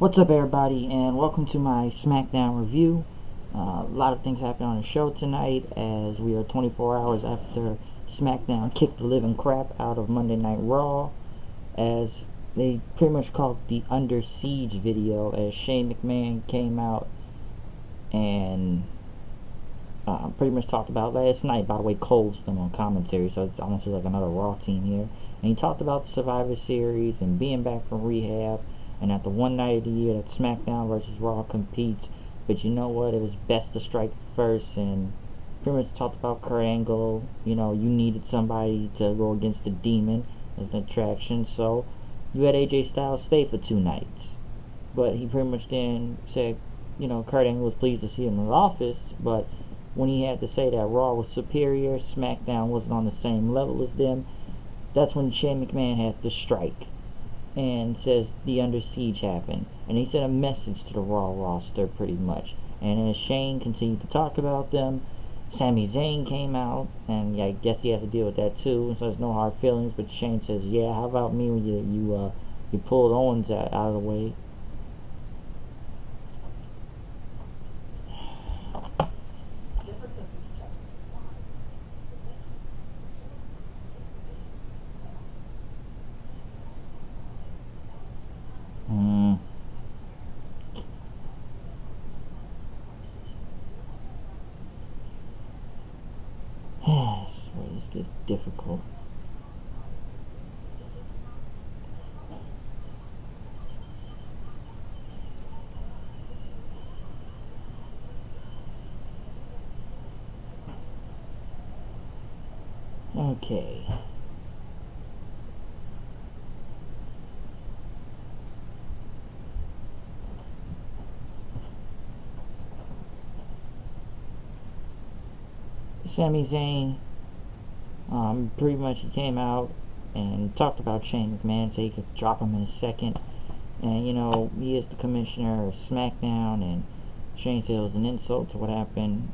What's up, everybody, and welcome to my Smackdown review. A lot of things happened on the show tonight, as we are 24 hours after Smackdown kicked the living crap out of Monday Night Raw, as they pretty much called it the Under Siege video, as Shane McMahon came out and pretty much talked about last night. By the way, Cole's them on commentary, so it's almost like another Raw team here. And he talked about the Survivor Series and being back from rehab, and at the one night of the year that SmackDown versus Raw competes. But you know what? It was best to strike first, and pretty much talked about Kurt Angle. You know, you needed somebody to go against the Demon as an attraction, so you had AJ Styles stay for 2 nights. But he pretty much then said, you know, Kurt Angle was pleased to see him in the office, but when he had to say that Raw was superior, SmackDown wasn't on the same level as them, that's when Shane McMahon had to strike and says the Under Siege happened. And he sent a message to the Raw roster pretty much. And as Shane continued to talk about them, Sami Zayn came out, and I guess he has to deal with that too. And so there's no hard feelings. But Shane says, "Yeah, how about me when you pulled Owens out of the way?" Yes, well, this gets difficult. Okay. Sami Zayn, pretty much he came out and talked about Shane McMahon, so he could drop him in a second. And, you know, he is the commissioner of SmackDown, and Shane said it was an insult to what happened,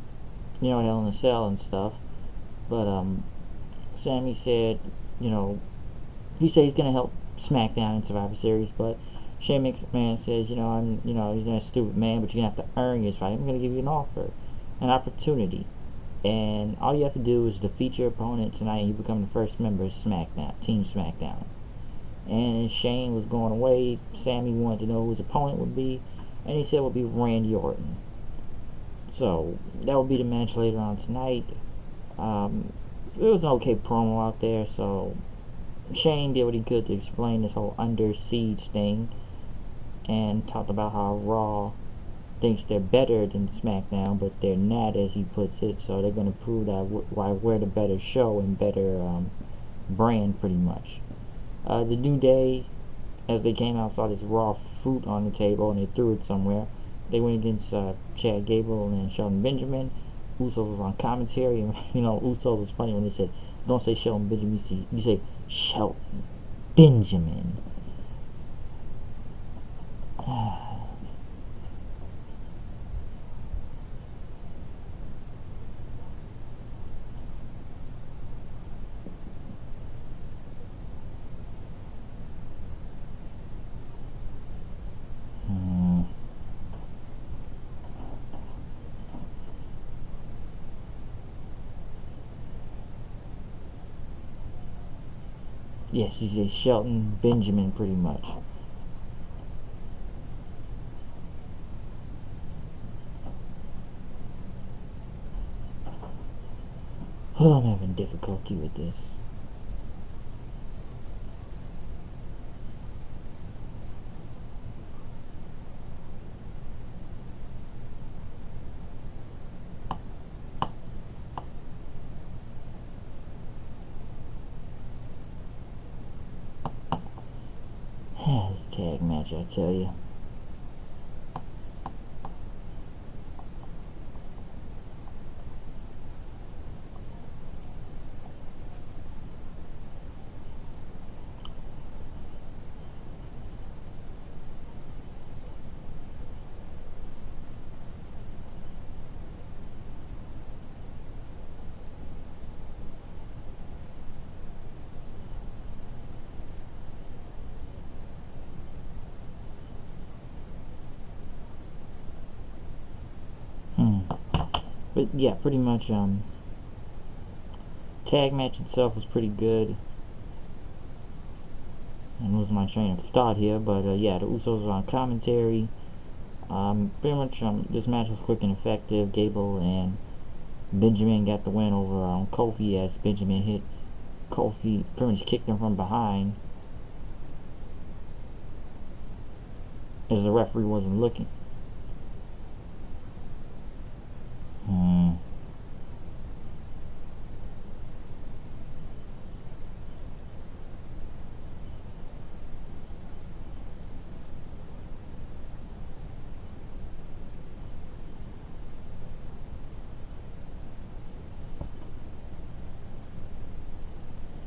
you know, Hell in a Cell and stuff. But, Sammy said, you know, he said he's going to help SmackDown in Survivor Series, but Shane McMahon says, you know, he's not a stupid man, but you're going to have to earn your spot. I'm going to give you an offer, an opportunity. And all you have to do is defeat your opponent tonight, and you become the first member of SmackDown, Team SmackDown. And as Shane was going away, Sammy wanted to know who his opponent would be, and he said it would be Randy Orton. So that will be the match later on tonight. It was an okay promo out there, so Shane did what he could to explain this whole Under Siege thing, and talked about how Raw thinks they're better than SmackDown, but they're not, as he puts it. So they're going to prove that why we're the better show and better brand, pretty much. The New Day, as they came out, saw this raw fruit on the table and they threw it somewhere. They went against Chad Gable and Shelton Benjamin. Usos was on commentary, and you know, Usos was funny when they said, "Don't say Shelton Benjamin, you say Shelton Benjamin." Yes, he's a Shelton Benjamin, pretty much. Oh, I'm having difficulty with this. This tag match, I tell you. But yeah, pretty much tag match itself was pretty good. I'm losing my train of thought here, but yeah, the Usos were on commentary. Pretty much this match was quick and effective. Gable and Benjamin got the win over Kofi as Benjamin hit Kofi, pretty much kicked him from behind as the referee wasn't looking.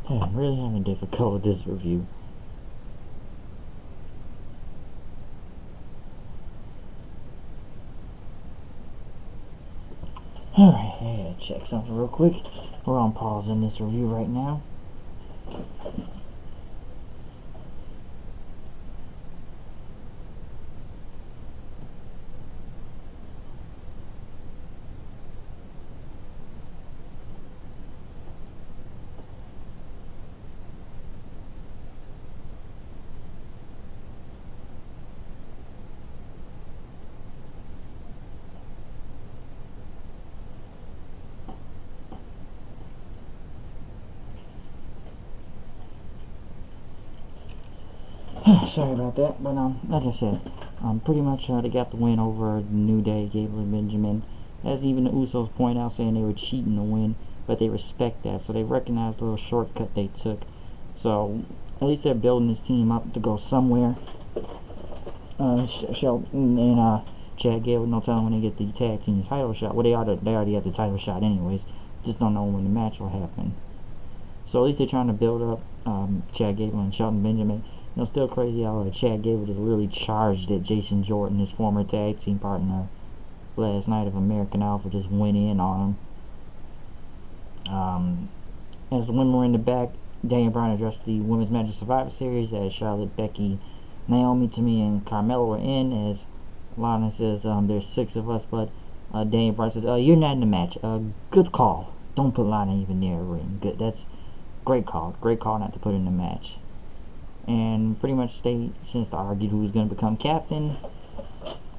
I'm really having difficulty with this review. Alright, I gotta check something real quick. We're on pause in this review right now. Sorry about that, but like I said, pretty much they got the win over the New Day, Gable and Benjamin. As even the Usos point out, saying they were cheating to win, but they respect that, so they recognize the little shortcut they took. So at least they're building this team up to go somewhere. Shelton and Chad Gable, no telling when they get the tag team title shot. Well, they already have the title shot anyways. Just don't know when the match will happen. So at least they're trying to build up Chad Gable and Shelton Benjamin. You know, still crazy how Chad Gable just literally charged at Jason Jordan, his former tag team partner, last night of American Alpha, just went in on him. As the women were in the back, Daniel Bryan addressed the Women's Match of Survivor Series as Charlotte, Becky, Naomi, Tamina, and Carmella were in. As Lana says, there's 6 of us, but Daniel Bryan says, you're not in the match. Good call. Don't put Lana even near a ring. Good. That's great call. Great call not to put in the match. And pretty much they argued who's going to become captain.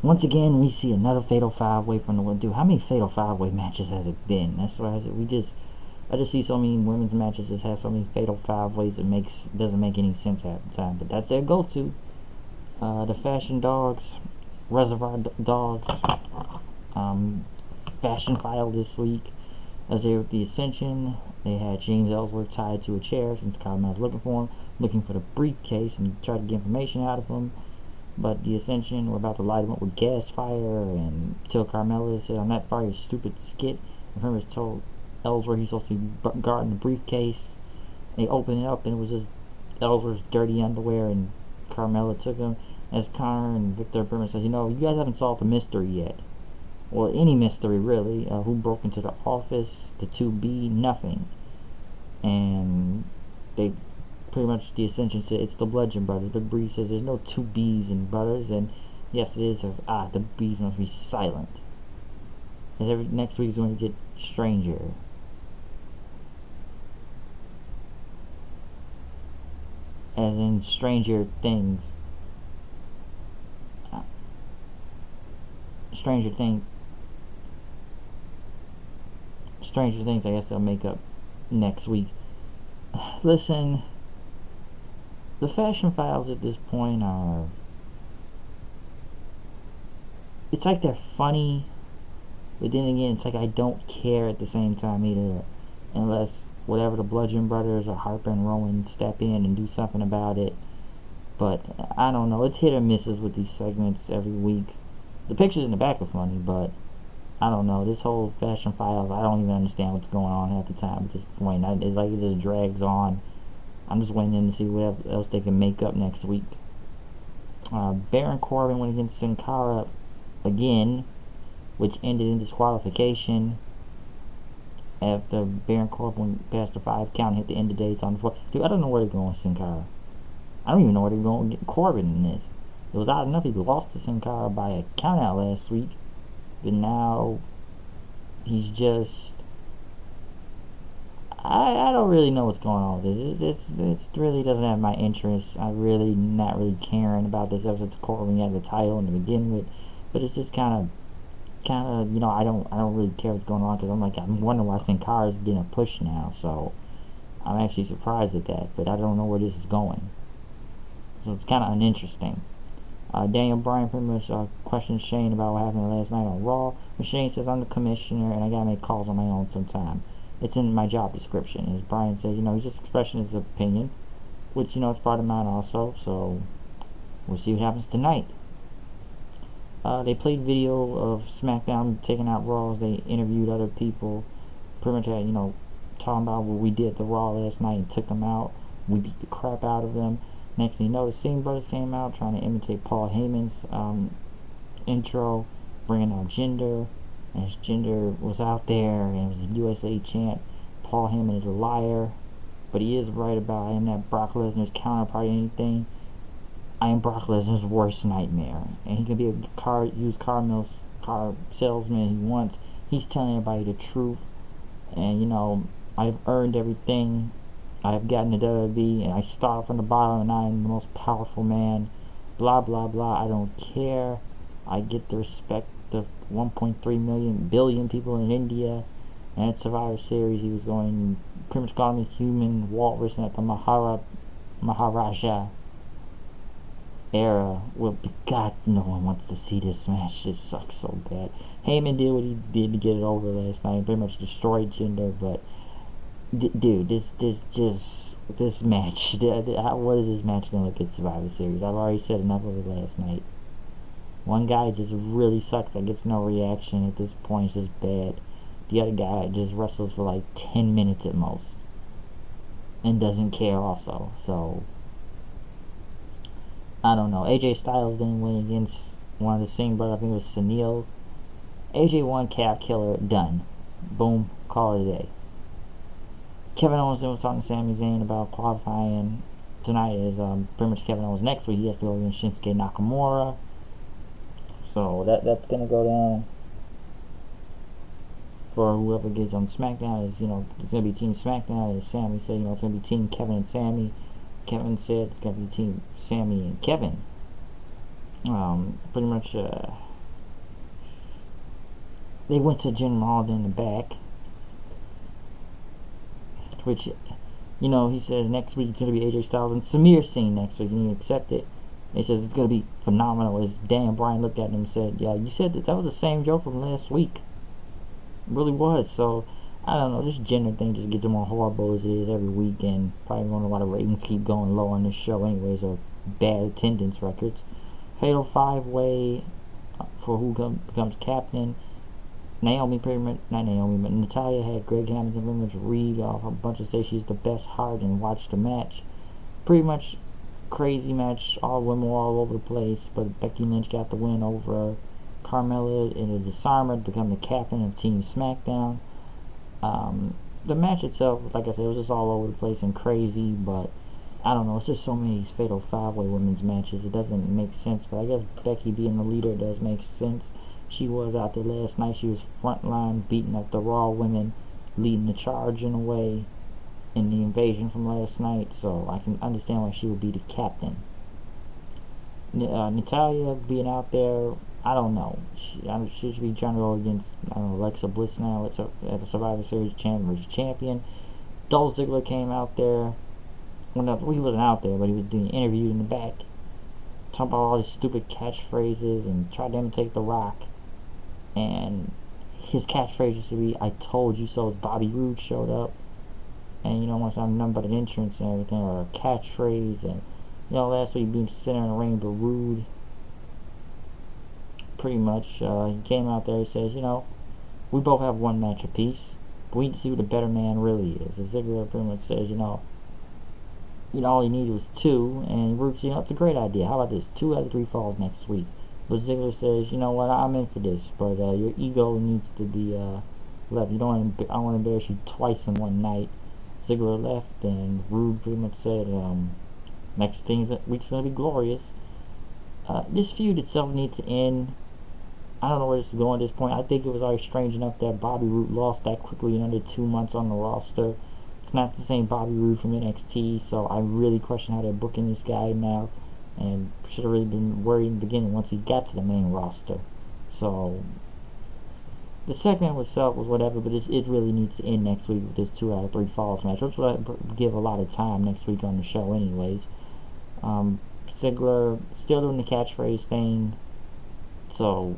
Once again, we see another Fatal 5-Way from the one. Dude, how many Fatal 5-Way matches has it been? That's why I just see so many women's matches just have so many Fatal 5-Ways. It doesn't make any sense half the time. But that's their go-to. The Fashion Dogs, Reservoir Dogs, Fashion File this week. As they were with the Ascension, they had James Ellsworth tied to a chair since Carmella's looking for him, looking for the briefcase and tried to get information out of him. But the Ascension were about to light him up with gas fire until Carmella said, "I'm not part of your stupid skit." And Hermes told Ellsworth he's supposed to be guarding the briefcase. They opened it up and it was just Ellsworth's dirty underwear, and Carmella took him. As Connor and Victor Berman says, you guys haven't solved the mystery yet. Or any mystery, really. Who broke into the office, the 2B, nothing. And they pretty much, the Ascension said it's the Bludgeon Brothers. But Bree says there's no 2Bs in Brothers. And yes, it is. Says, the B's must be silent. As next week's going to get stranger. As in Stranger Things. Stranger Things, I guess they'll make up next week. Listen, the Fashion Files at this point are... It's like they're funny, but then again, it's like I don't care at the same time either. Unless whatever the Bludgeon Brothers or Harper and Rowan step in and do something about it. But, I don't know, it's hit or misses with these segments every week. The pictures in the back are funny, but I don't know. This whole Fashion Files, I don't even understand what's going on half the time at this point. It's like it just drags on. I'm just waiting to see what else they can make up next week. Baron Corbin went against Sin Cara again, which ended in disqualification after Baron Corbin went past the 5 count and hit the end of days on the floor. Dude, I don't know where they're going with Sin Cara. I don't even know where they're going to get Corbin in this. It was odd enough he lost to Sin Cara by a countout last week, but now he's just, I don't really know what's going on with this. It really doesn't have my interest. I really not really caring about this episode's core when you have the title and to begin with, but it's just kind of I don't really care what's going on because I'm wondering why Sin Cara is getting a push now. So I'm actually surprised at that, but I don't know where this is going. So it's kind of uninteresting. Daniel Bryan pretty much questions Shane about what happened last night on Raw. But Shane says, I'm the commissioner and I gotta make calls on my own sometime. It's in my job description. As Bryan says, he's just expressing his opinion, which, it's part of mine also. So we'll see what happens tonight. They played video of Smackdown taking out Raw as they interviewed other people. Pretty much had, talking about what we did at the Raw last night and took them out. We beat the crap out of them. Next thing you know, the Singh brothers came out trying to imitate Paul Heyman's intro, bringing out Jinder. And as Jinder was out there and it was a USA chant, Paul Heyman is a liar, but he is right about I am not Brock Lesnar's counterpart or anything. I am Brock Lesnar's worst nightmare, and he can be a used car salesman he wants. He's telling everybody the truth, and I've earned everything. I've gotten to WWE, and I start from the bottom, and I'm the most powerful man. Blah blah blah. I don't care. I get the respect of 1.3 billion people in India. And at Survivor Series, he was going pretty much calling me human walrus, and at the Maharaja era. Well, God, no one wants to see this match. This sucks so bad. Heyman did what he did to get it over last night. Pretty much destroyed Jinder, but dude, this match. What is this match gonna look at Survivor Series? I've already said enough of it last night. One guy just really sucks that gets no reaction at this point. It's just bad. The other guy just wrestles for like 10 minutes at most and doesn't care also. So I don't know. AJ Styles didn't win against one of the Singh brothers. I think it was Sunil. AJ won, calf killer, done. Boom, call it a day. Kevin Owens was talking to Sami Zayn about qualifying tonight. Is pretty much Kevin Owens next week. He has to go against Shinsuke Nakamura. So that's gonna go down for whoever gets on SmackDown. Is it's gonna be Team SmackDown. As Sami said, it's gonna be Team Kevin and Sami. Kevin said it's gonna be Team Sami and Kevin. Pretty much they went to Jim Mahal in the back, which he says next week it's gonna be AJ Styles and Samir Singh next week, and you accept it. He says it's gonna be phenomenal. As Daniel Bryan looked at him and said, "Yeah, you said that was the same joke from last week. It really was." So I don't know. This gender thing just gets more horrible as it is every week, and probably wonder why the ratings keep going low on this show, anyways, or bad attendance records. Fatal 5-way for who becomes captain. Naomi pretty much, not Naomi, but Natalya had Greg Hamilton pretty much read off a bunch of say she's the best heart and watch the match. Pretty much crazy match. All women were all over the place, but Becky Lynch got the win over Carmella in a disarmer to become the captain of Team SmackDown. The match itself, like I said, it was just all over the place and crazy, but I don't know, it's just so many fatal 5-way women's matches, it doesn't make sense, but I guess Becky being the leader does make sense. She was out there last night, she was frontline beating up the Raw women, leading the charge in a way in the invasion from last night, so I can understand why she would be the captain. Natalya being out there, I don't know. She should be trying to go against Alexa Bliss now at the Survivor Series champion. Dolph Ziggler came out there. Well, he wasn't out there, but he was doing an interview in the back, talking about all these stupid catchphrases and tried to imitate The Rock. And his catchphrase used to be, "I told you so," as Bobby Roode showed up. And once I'm nothing but an entrance and everything, or a catchphrase. And last week being sitting in the ring, but Roode pretty much he came out there. He says, we both have one match apiece, but we need to see who the better man really is. And Ziggler pretty much says, all you needed was 2, and Roode says, it's a great idea. How about this? 2 out of 3 falls next week. But Ziggler says, you know what? I'm in for this, but your ego needs to be left. I don't want to embarrass you twice in one night. Ziggler left, and Roode pretty much said, next week's gonna be glorious. This feud itself needs to end. I don't know where this is going at this point. I think it was already strange enough that Bobby Roode lost that quickly in under 2 months on the roster. It's not the same Bobby Roode from NXT, so I really question how they're booking this guy now, and should have really been worried in the beginning once he got to the main roster. So the segment itself was whatever, but it really needs to end next week with this 2 out of 3 falls match, which will give a lot of time next week on the show anyways. Ziggler still doing the catchphrase thing, so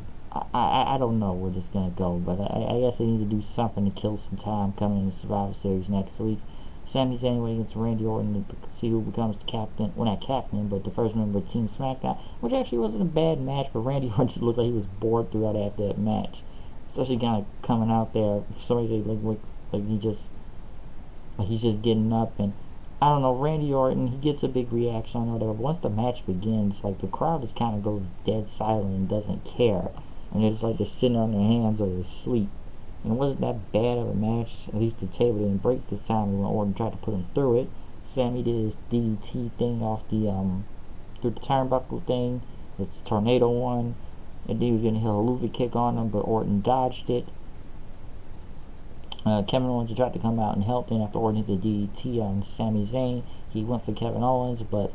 I don't know where this is going to go, but I guess they need to do something to kill some time coming in the Survivor Series next week. Sami Zayn went against Randy Orton to see who becomes the captain. Well, not captain, but the first member of Team Smackdown, which actually wasn't a bad match, but Randy Orton just looked like he was bored throughout after that match. Especially kind of coming out there, somebody like he's just getting up, and I don't know, Randy Orton, he gets a big reaction on whatever. But once the match begins, like the crowd just kind of goes dead silent and doesn't care, and they're just like they're sitting on their hands or they're asleep. And it wasn't that bad of a match. At least the table didn't break this time when Orton tried to put him through it. Sammy did his DDT thing off the through the turnbuckle thing. It's tornado one. And he was going to hit a Luva kick on him, but Orton dodged it. Kevin Owens tried to come out and help him after Orton hit the DDT on Sami Zayn. He went for Kevin Owens, but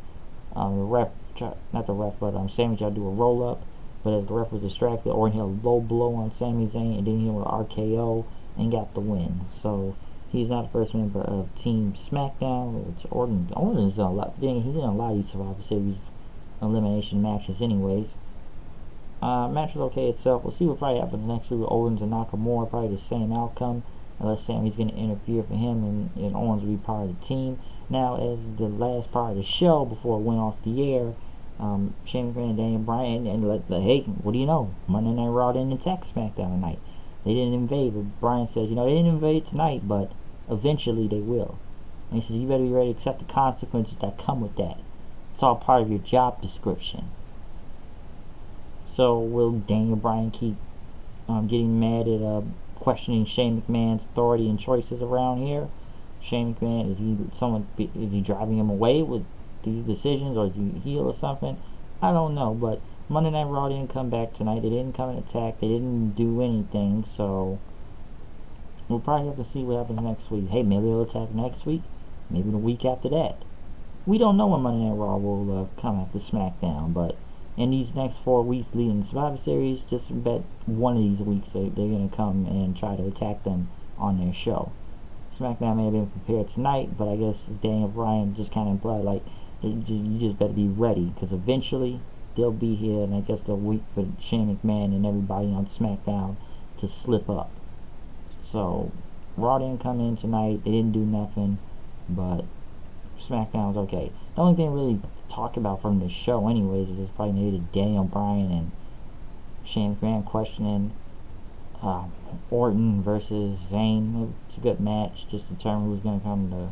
Sammy tried to do a roll up, but as the ref was distracted, Orton hit a low blow on Sami Zayn and then he hit with RKO and got the win. So he's not the first member of Team Smackdown, which Orton's in a lot. He's in a lot of these Survivor Series elimination matches anyways. Match was okay itself. We'll see what probably happens next week with Owens and Nakamura. Probably the same outcome, unless Sammy's going to interfere for him and Owens will be part of the team. Now, as the last part of the show before it went off the air, Shane McMahon and Daniel Bryan, and hey, what do you know? Monday Night Raw didn't attack SmackDown tonight. They didn't invade, but Bryan says, they didn't invade tonight, but eventually they will. And he says, you better be ready to accept the consequences that come with that. It's all part of your job description. So will Daniel Bryan keep getting mad at questioning Shane McMahon's authority and choices around here? Shane McMahon, is he driving him away with these decisions, or is he heel or something? I don't know, but Monday Night Raw didn't come back tonight. They didn't come and attack. They didn't do anything, so we'll probably have to see what happens next week. Hey, maybe they'll attack next week, maybe the week after that. We don't know when Monday Night Raw will come after SmackDown, but in these next 4 weeks leading the Survivor Series, just bet one of these weeks they're going to come and try to attack them on their show. SmackDown may have been prepared tonight, but I guess Daniel Bryan just kind of implied, like, you just better be ready, because eventually they'll be here, and I guess they'll wait for Shane McMahon and everybody on SmackDown to slip up. So, Raw didn't come in tonight, they didn't do nothing, but SmackDown's okay. The only thing really to talk about from this show anyways is just probably maybe Daniel Bryan and Shane McMahon questioning Orton versus Zayn. It's a good match, just to determine who's going to come to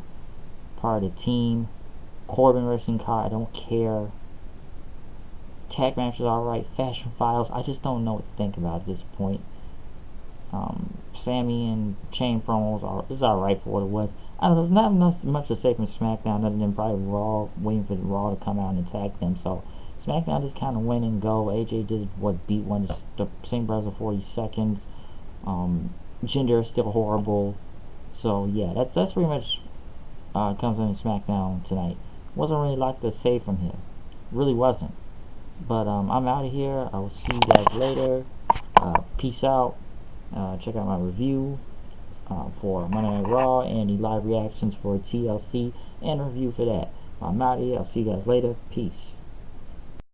part of the team. Corbin versus Carr, I don't care. Tag match is alright. Fashion Files, I just don't know what to think about at this point. Sammy and Shane promos is alright for what it was. I don't know, there's not much to say from SmackDown other than probably Raw, waiting for Raw to come out and attack them. So SmackDown just kind of win and go. AJ just beat one, the same brother 40 seconds. Jinder is still horrible. So yeah, that's pretty much comes in SmackDown tonight. Wasn't really a lot to say from here, really wasn't. But I'm out of here. I will see you guys later. Peace out. Check out my review for Monday Night Raw and the live reactions for TLC and a review for that. I'm out of here. I'll see you guys later. Peace.